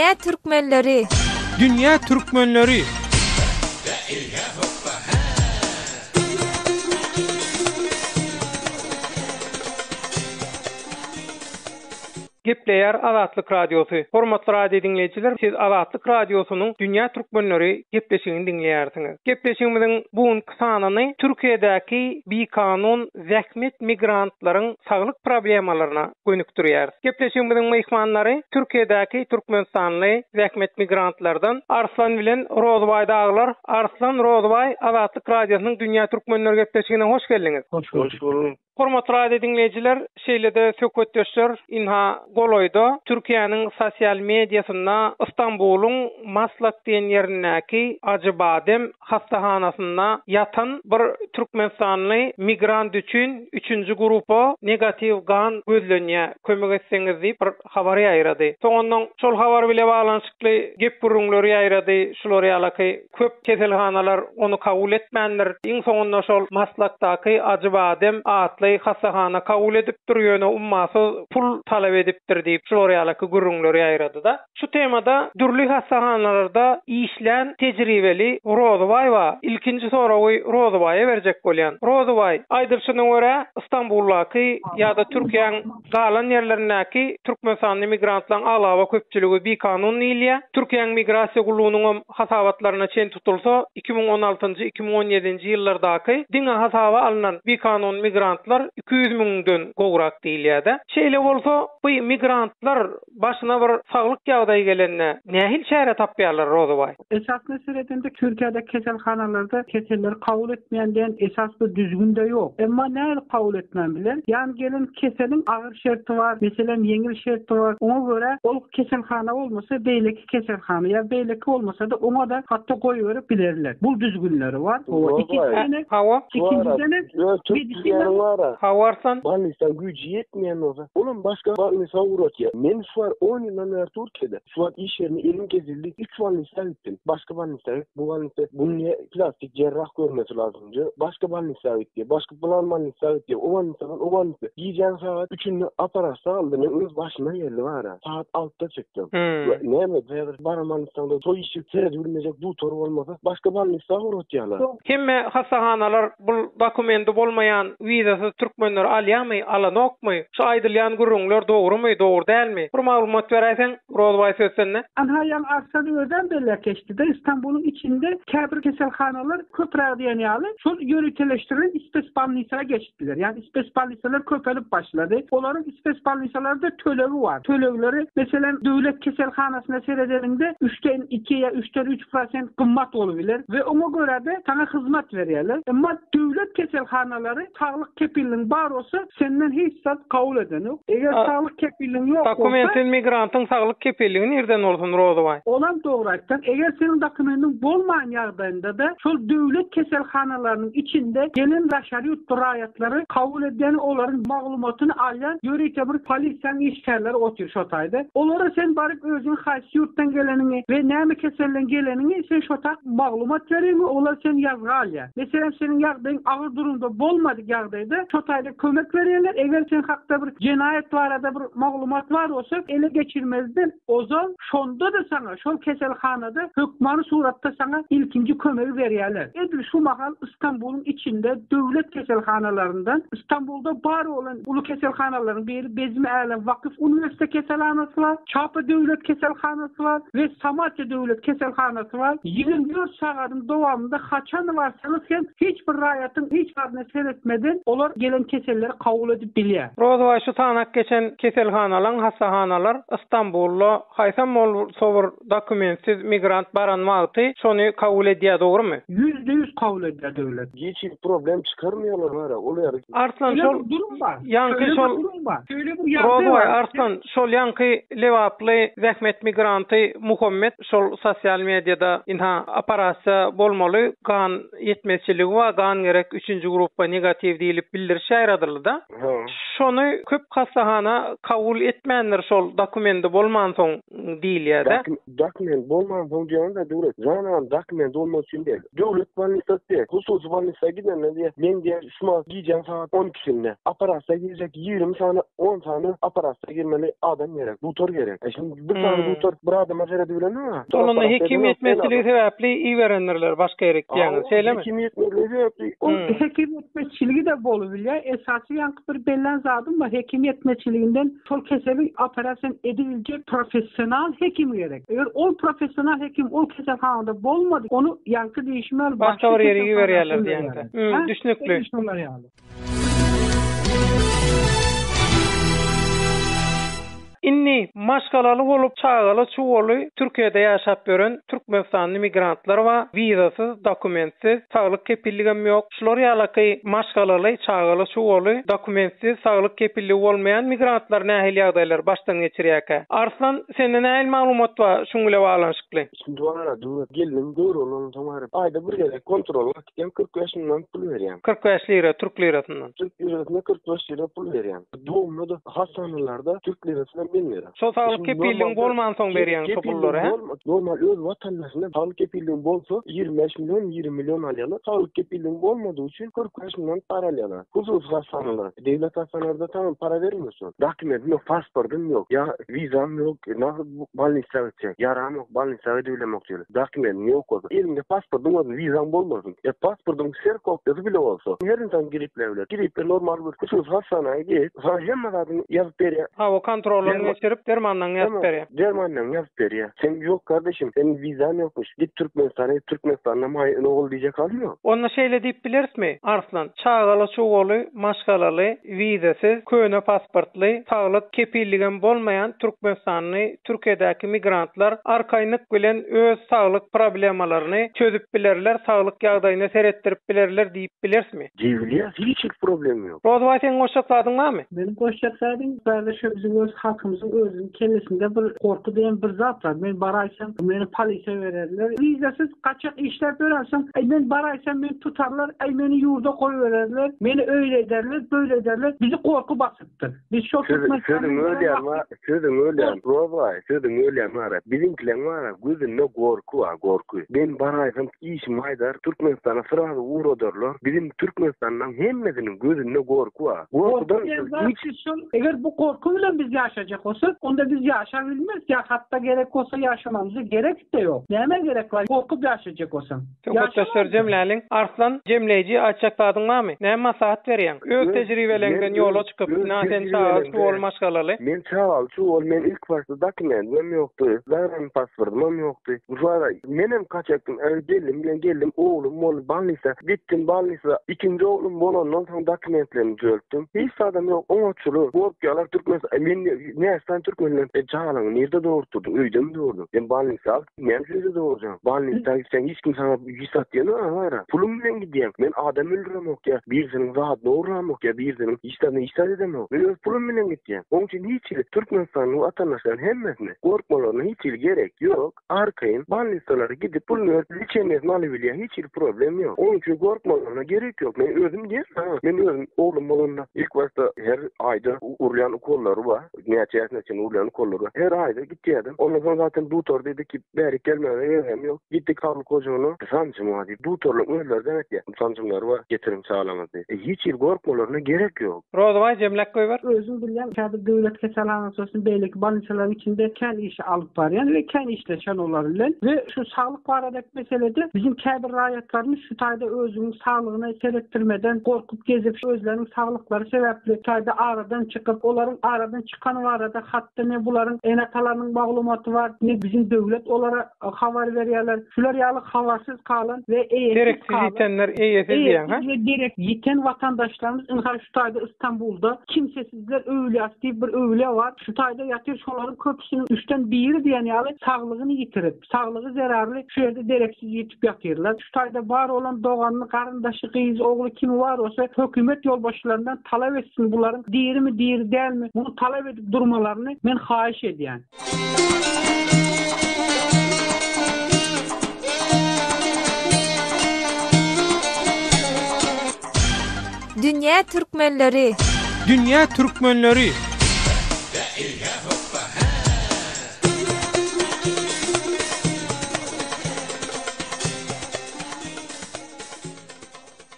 Dünya Türkmenleri. Dünya Türkmenleri. Gepleyer Azatlyk Radiosu. Hormatly radio dinleyijiler, siz Azatlyk Radiosunyň Dünya Türkmenleri gepleşigini dinleýärsiňiz. Gepleşigimiziň bugunky sanyny Türkiýedäki bekanun zähmet migrantlaryň saglyk problemalaryna gönükdirýär. Gepleşigimiziň mehmanlary Türkiýedäki Türkmenistanly zähmet migrantlardan Arslan bilen Rozbay daglar. Arslan, Rozbay, Azatlyk Radiosunyň Dünya Türkmenleri gepleşigine hoş geldiňiz. Hoş bulduk. Hormatly radio dinleyijiler, şeýlede söhbetdeşler inha goloyda Türkiýanyň sosial mediasynda Istanbulyň Maslak diýen ýerindäki Acıbadem hastahanasynda ýatan bir Türkmenistanly migrant üçin 3-nji grupa negativ gan gözlenýär. Kömek etseňiz diýip bir habar ýaýrady. Soňondan şol habar bilen baglanyşykly gep gurulmaly ýaýrady. Şolary alaky köp keselhanalar onu kabul etmändir. Iň soňunda şol Maslakdaky Acıbadem atly hasahana kabul edip durýany ummasy pul talap edipdir diýip şolary alaky gurulmaly ýaýrady-da. Şu temada dürli hasahanalarda işlän tejribeli Rozbay we ilkinji soragy Rozbay'a berjek bolýan. Rozbay, aýdyrşyna görä Istanbuldaky ýa-da Türkiýanyň galan ýerlerindäki Türkmenistanly migrantlaryň alawa köpçüligi bekanun ýylýa. Türkiýanyň migrasiýa gulunyň hasabatlaryna çen tutulsa 2016-2017-nji ýyllardaky diňe hasaba alynan bekanun migrantlar 200.000-den gowrak diýilýär-de. Şeýle bolsa, bu migrantlar başyna bir saglyk ýagdaýy gelende nähil çäre tapýarlar Rozbay? Esas meseledende Türkiýede keselhanalarda keselleri kabul etmeýändiň esasly düzgünde ýok. Emma näme kabul etmän bilen? Ýani gelen keselin agyr şerti bar, meselem yeňil şerti bar. Ona görä ol keselhana bolmasa beýleki keselhana ýa beýleki bolmasa da ona da hatda goýup bilerler. Bu düzgünleri bar. O ikisini hawa Türkiýanyň var. hawarsan Balnistan gücü yetmeyen olsa. Onun başka Balnistan uğraşıyor. Men şu var 10 yıldan beri Türkiye'de. Şu an iş yerini elim gezildi. 3 Balnistan gittim. Başka Balnistan bu Balnistan bunun plastik cerrah görmesi lazımcı. Başka Balnistan gitti. Başka Balnistan gitti. O Balnistan. Giyeceğin saat 3'ünü aparatsa aldım. Öz başına geldi var ha. Saat 6'da çıktım. Ne mi? Bana Balnistan'da soy işi seyredilmeyecek bu toru olmasa başka Balnistan uğraşıyorlar. Kimme hasahanalar bu dokumenti bolmayan vizasız Türkmenler alýarmy, alanokmy? Şu aýdylýan gurulmalar dogrymy, dogry dälmi? Bir maglumat beräseň, Rozbay söýsene. Anhaýan Arslan öden belli geçti de İstanbul'un içinde käbir keselhanalar köprä diýen ýaly şol ýöreteleşdirilen ispesbalnisalara geçdiler. Yani ispesbalnisalar köpelip başladı. Olaryň ispesbalnisalarda tölevi var. Tölewileri meselem döwlet keselhanasyna seredelinde 3'ten 2 ýa 3'ten 3% gymmat bolabilir we ona göre de sana hyzmat berýärler. Emma döwlet keselhanalary saglyk kepilliğin bar olsa senden hiç sat kabul eden yok. Eğer sağlık kepilliğin yok dokumentin migrantın sağlık kepilliği nereden olsun Rozbay? Olan doğrudan. Eğer senin dokumentin bolmayan ýagdaýynda da şol döwlet keselhanalarının içinde gelen raşaryut durayatları kabul eden olaryň maglumatyny alýan ýöreýte bir polisiýanyň işgärleri otur şo taýda. Olara sen baryp özüň haýsy ýurtdan gelenini we näme keselden gelenini sen şo taýda maglumat berýärmi? Olar sen ýazga alýar. Meselem senin ýagdaýyň agyr durumda bolmady ýagdaýda şo taýda kömek berýärler. Eger sen hakda bir cinayet barada bir maglumat bar bolsa ele geçirmezden ozal şonda da sana şol keselhanada hökmany suratda sana ilkinji kömegi berýärler. Edil şu mahal İstanbul'un içinde döwlet keselhanalarından İstanbul'da bar olan ulu keselhanaların biri Bezmi Alem Vakıf Üniversite keselhanası var, Çapa Döwlet keselhanası var ve Samatya Döwlet keselhanası var. 24 saatin dowamında haçan varsanız sen hiçbir raýatyn hiç barına seretmeden olar gelen keselleri kabul edip bilýär. Rozbay, şu tanak geçen keselhanalar, hasahanalar İstanbul'da haýsam bolsa dokumentsiz migrant baranmagy şonu kabul edýär, dogrymy? %100 kabul edýär döwlet. Hiç problem çıkarmıyorlar var ha. Oluyor. Arslan şol durum var. Yankı şol Rozbay, Arslan şol yankı lewaply zähmet migranty Muhammed şol sosial mediada inha aparasiýa bolmaly, gan yetmezçiligi we gan gerek 3-nji gruppa negativ diýilip bildirişär adyrly da. Şonu köp hasahana kabul kabul etmeyenler şol dokumenti bolman soň diýilýär-de. Dokument bolman soň diýende döwlet zanan dokument olmagy üçin değil. Döwlet balnistasy, hususy balnistasa gidenler diýe men diýer şuma giýen saat 12-sinde aparatsa girecek 20 sany 10 sany aparatsa girmeli adam gerek, butor gerek. Şimdi bir tane butor bir adama jere bilenmi? Olanda hekim etmeçiligi sebäpli iýerenlerler başga gerek diýen şeýlemi? Hekim etmeçiligi sebäpli hekim etmeçiligi de bolu bilýär. Esasy ýanky bir bellen zadym var. Hekim etmeçiliginden şol kesebi operasiýa ediljek professional hekim gerek. Eger ol professional hekim ol keselhanada bolmady, onu ýanky diýişmeli başga bir ýerige berýärler diýende. Düşnükli. Inni maşgalaly bolup çağaly çuwaly Türkiýede ýaşap gören türkmenistanyň migrantlar we wizasyz, dokumentsiz, saglyk kepilligem ýok. Şular ýaly maşgalaly çağaly çuwaly dokumentsiz, saglyk kepilligi bolmaýan migrantlar nähili ýagdaýlar başdan geçirýär. Arslan, sende näil maglumat bar şuňla baglanyşykly? Şimdi wara döwlet geldim gör onu tamary. Aýda bir gele kontrol etdim 45 milyon pul berýär. 45 lira Türk lirasından. Türk lirasına 45 lira pul berýär. Doğumda hastanelerde Türk lirasına 1000 lira. Şo saglyk kepilligin bolman soň berýän şo pullary, he? Normal öz vatandaşyna saglyk kepilligin bolsa 25 milyon 20 milyon alýarlar. Saglyk kepilligin bolmady üçin 45 milyon para alýarlar. Hususy hastaneler, devlet hastanelerinde tamam para vermiyorsun. Dokumentim yok, pasportum yok, ya vizam yok, nasıl balnisa ötecek, yaram yok, balnisa ödeyemek diyor. Dokumentim yok olsa, elimde pasportum olsa, vizam bolmasın. Pasportum serkopyası bile olsa, her insan giripler. Giripler normal bir hususy hastaneye git, hemmadadın yazıp berýär. Ha, o kontrolünü geçirip dermandan yazıp berýär. Dermandan yazıp berýär. Sen yok kardeşim, senin vizan yokmuş. Git Türkmenistan'a ne ol diyecek hali yok. Onu şeýle diýip bilersmi? Arslan, çağaly çuwaly, maşgalaly, wizasyz, köne pasportly, saglyk kepilligem bolmaýan Türkmenistanyň Türkiýedäki migrantlar arkaýnyk bilen öz saglyk problemalaryny çözüp bilerler, saglyk ýagdaýyny seretdirip bilerler diýip bilersmi? Diýilýär, hiç problem yok. Rozway, sen goşakladyňmy? Men goşakladym, bäde şu bizim öz halkymyzyň özüniň kellesinde bir korku diýen bir zat var. Men baraýsam, meni polisiýa bererler. Wizasyz kaçak işler öğrensem, men baraýsam meni tutarlar, meni ýurda goýbererler. Meni öýle ederler, böyle ederler. Bizi korku basypdyr. Biz şol Sözüm öyle. Rozway, sözüm öyle mara. Bizimkiler mara, gözünde korku var, korku. Ben baraýsam işim aýdar, Türkmenistana sıragy uğradarlar. Bizim Türkmenistandan hemmesinin gözünde korku var. Korkudan hiç... Eger bu korku bilen biz yaşayacak olsak, onda biz yaşayabilmez. Ya hatta gerek olsa yaşamamıza gerek de yok. Neme gerek var? Korkup yaşayacak olsan. Köpçeler Cemläliň Arslan jemleýiji açıkladyňmy? Näme maslahat berýän? Öz tejribelerinden ýola çykyp, sen çağaly çuwaly maşgalaly. Men çağaly çuwaly, men ilk başta dokumentim ýokdy. Zaten pasportum ýokdy. Uşara menem kaçaktym, geldim, oğlum bol balnisa, gittim balnisa. İkinci oğlum bolandan soň dokumentlerimi jöltdim. Hiç adam yok, oňaçyly. Gorkýalar Türkmenistan, men nästan Türkmenistan çağalyň nerede doğurtdum? Öýde mi doğurdum? Ben balnisa, men şeýle doğurjam. Balnisa sen hiç kim sana ýysat diýen, pulum bilen gidýän. Men adam öldüremok ya, birisiniň zadyny uğramok ya, birisiniň işler edemok. Men öz pulum bilen gidýän. Oň üçin hiç Türkmenistanyň watandaşlaryň hemmesine gorkmalaryna hiç gerek ýok. Arkaýyn balnisalara gidip pulunu liçeniyetini alybilýär, hiç problem ýok. Oň üçin gorkmalaryna gerek ýok. Men özüm diýerim, men özüm oğlum bolanda ilk başta her aýda urlayan ukollary bar. Näçe için urlayan ukollary bar. Her aýda gitýärdim. Ondan soň zaten butor dedi ki, bäri gelmeden ýok. Gitdik Karl Kocaoğlu'na. Sancım wadi. Butorlyk özler demek ya. Sancımlar var. Getirim sağlamadı. Hiç gorkmalaryna gerek ýok. Rozway jemläp goýbar. Özüm bilýän, käde döwlet keselhanasy bolsun, beýleki balnisalar içinde kän işi alyp barýan we kän işleşen olar bilen we şu saglyk baradaky meselede bizim käbir raýatlarymyz şu taýda özüniň saglygyny seretdirmeden gorkup gezip özleriň saglyklary sebäpli taýda aradan çykyp, olaryň aradan çykany barada hatda ne bularyň enatalarynyň maglumaty bar, ne bizim döwlet olara habar berýärler. Şular ýaly habarsyz kalan we gereksiz ýitenler diýen, ha? Gerek ýiten watandaşlarymyz inha şu taýda İstanbulda kimsesizler öwlýas diýip bir öwle var. Şu taýda ýatyr, şolaryň köpüsiniň 3den 1-i diýen ýaly saglygyny ýitirip, saglygy zerarly şu ýerde dereksiz ýetip ýatyrlar. Şu taýda bar olan doganyny, garyndaşy, gyýyz, ogly kim bar bolsa hökümet ýolbaşçylaryndan talap etsin, bularyň diýerimi, diýeri dälmi? Bunu talap edip durmalaryny men haýyş edýän. Dünya Türkmenleri. Dünya Türkmenleri.